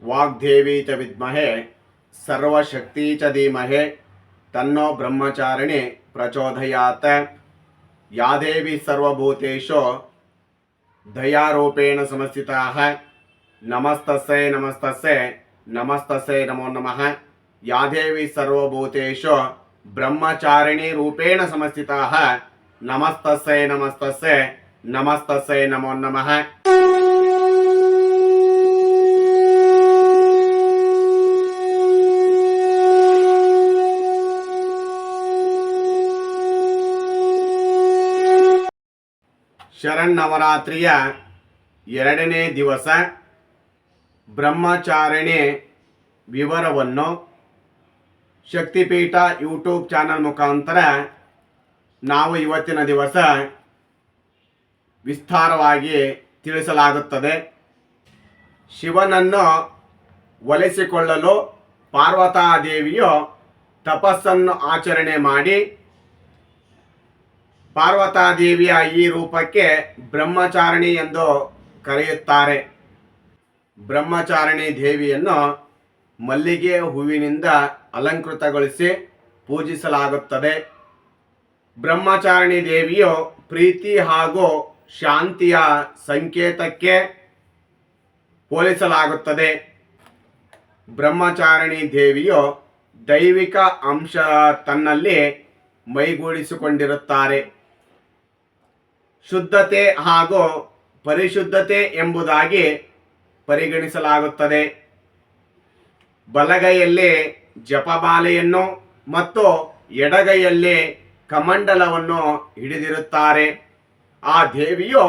वाग्देवी च विद्महे सर्वशक्ति च धीमहि तन्नो ब्रह्मचारिणी प्रचोदयात्। या देवी सर्वभूतेषु दयारूपेण समस्थिताः नमस्तस्यै नमस्तस्यै नमस्तस्यै नमो नमः। या देवी सर्वभूतेषु ब्रह्मचारिणी रूपेण समस्थिताः नमस्तस्यै नमस्तस्यै नमस्तस्यै नमो नमः। ಶರನ್ನವರಾತ್ರಿಯ ಎರಡನೇ ದಿವಸ ಬ್ರಹ್ಮಚಾರಿಣಿ ವಿವರವನ್ನು ಶಕ್ತಿಪೀಠ ಯೂಟ್ಯೂಬ್ ಚಾನಲ್ ಮುಖಾಂತರ ನಾವು ಇವತ್ತಿನ ದಿವಸ ವಿಸ್ತಾರವಾಗಿ ತಿಳಿಸಲಾಗುತ್ತದೆ. ಶಿವನನ್ನು ಒಲಿಸಿಕೊಳ್ಳಲು ಪಾರ್ವತಾದೇವಿಯು ತಪಸ್ಸನ್ನು ಆಚರಣೆ ಮಾಡಿ ಪಾರ್ವತಾದೇವಿಯ ಈ ರೂಪಕ್ಕೆ ಬ್ರಹ್ಮಚಾರಿಣಿ ಎಂದು ಕರೆಯುತ್ತಾರೆ. ಬ್ರಹ್ಮಚಾರಿಣಿ ದೇವಿಯನ್ನು ಮಲ್ಲಿಗೆ ಹೂವಿನಿಂದ ಅಲಂಕೃತಗೊಳಿಸಿ ಪೂಜಿಸಲಾಗುತ್ತದೆ. ಬ್ರಹ್ಮಚಾರಿಣಿ ದೇವಿಯು ಪ್ರೀತಿ ಹಾಗೂ ಶಾಂತಿಯ ಸಂಕೇತಕ್ಕೆ ಹೋಲಿಸಲಾಗುತ್ತದೆ. ಬ್ರಹ್ಮಚಾರಿಣಿ ದೇವಿಯು ದೈವಿಕ ಅಂಶ ತನ್ನಲ್ಲಿ ಮೈಗೂಡಿಸಿಕೊಂಡಿರುತ್ತಾರೆ. ಶುದ್ಧತೆ ಹಾಗೂ ಪರಿಶುದ್ಧತೆ ಎಂಬುದಾಗಿ ಪರಿಗಣಿಸಲಾಗುತ್ತದೆ. ಬಲಗೈಯಲ್ಲಿ ಜಪಮಾಲೆಯನ್ನು ಮತ್ತು ಎಡಗೈಯಲ್ಲಿ ಕಮಂಡಲವನ್ನು ಹಿಡಿದಿರುತ್ತಾರೆ. ಆ ದೇವಿಯು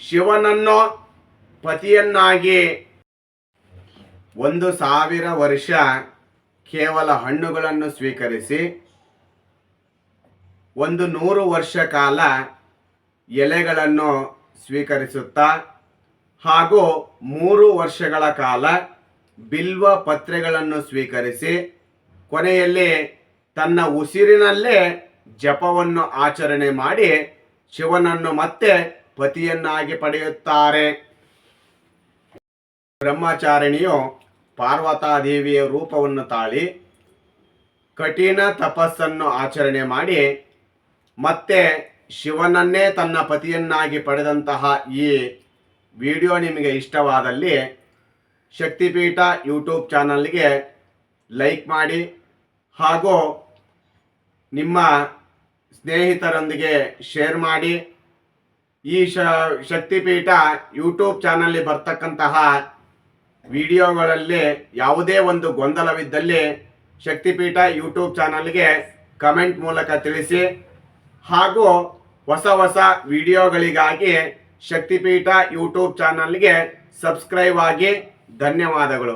ಶಿವನನ್ನು ಪತಿಯನ್ನಾಗಿ 1000 ವರ್ಷ ಕೇವಲ ಹಣ್ಣುಗಳನ್ನು ಸ್ವೀಕರಿಸಿ 100 ವರ್ಷ ಕಾಲ ಎಲೆಗಳನ್ನು ಸ್ವೀಕರಿಸುತ್ತಾ ಹಾಗೂ 3 ವರ್ಷಗಳ ಕಾಲ ಬಿಲ್ವ ಪತ್ರೆಗಳನ್ನು ಸ್ವೀಕರಿಸಿ ಕೊನೆಯಲ್ಲಿ ತನ್ನ ಉಸಿರಿನಲ್ಲೇ ಜಪವನ್ನು ಆಚರಣೆ ಮಾಡಿ ಶಿವನನ್ನು ಮತ್ತೆ ಪತಿಯನ್ನಾಗಿ ಪಡೆಯುತ್ತಾರೆ. ಬ್ರಹ್ಮಚಾರಿಣಿಯು ಪಾರ್ವತಾದೇವಿಯ ರೂಪವನ್ನು ತಾಳಿ ಕಠಿಣ ತಪಸ್ಸನ್ನು ಆಚರಣೆ ಮಾಡಿ ಮತ್ತೆ ಶಿವನನ್ನೇ ತನ್ನ ಪತಿಯನ್ನಾಗಿ ಪಡೆದಂತಹ ಈ ವಿಡಿಯೋ ನಿಮಗೆ ಇಷ್ಟವಾದಲ್ಲಿ ಶಕ್ತಿಪೀಠ ಯೂಟ್ಯೂಬ್ ಚಾನಲ್ಗೆ ಲೈಕ್ ಮಾಡಿ ಹಾಗೂ ನಿಮ್ಮ ಸ್ನೇಹಿತರೊಂದಿಗೆ ಶೇರ್ ಮಾಡಿ. ಈ ಶಕ್ತಿಪೀಠ ಯೂಟ್ಯೂಬ್ ಚಾನಲ್ಲಿ ಬರ್ತಕ್ಕಂತಹ ವಿಡಿಯೋಗಳಲ್ಲಿ ಯಾವುದೇ ಒಂದು ಗೊಂದಲವಿದ್ದಲ್ಲಿ ಶಕ್ತಿಪೀಠ ಯೂಟ್ಯೂಬ್ ಚಾನಲ್ಗೆ ಕಮೆಂಟ್ ಮೂಲಕ ತಿಳಿಸಿ. ಹಾಗೂ ಹೊಸ ಹೊಸ ವಿಡಿಯೋಗಳಿಗಾಗಿ ಶಕ್ತಿಪೀಠ ಯೂಟ್ಯೂಬ್ ಚಾನಲ್ಗೆ ಸಬ್ಸ್ಕ್ರೈಬ್ ಆಗಿ. ಧನ್ಯವಾದಗಳು.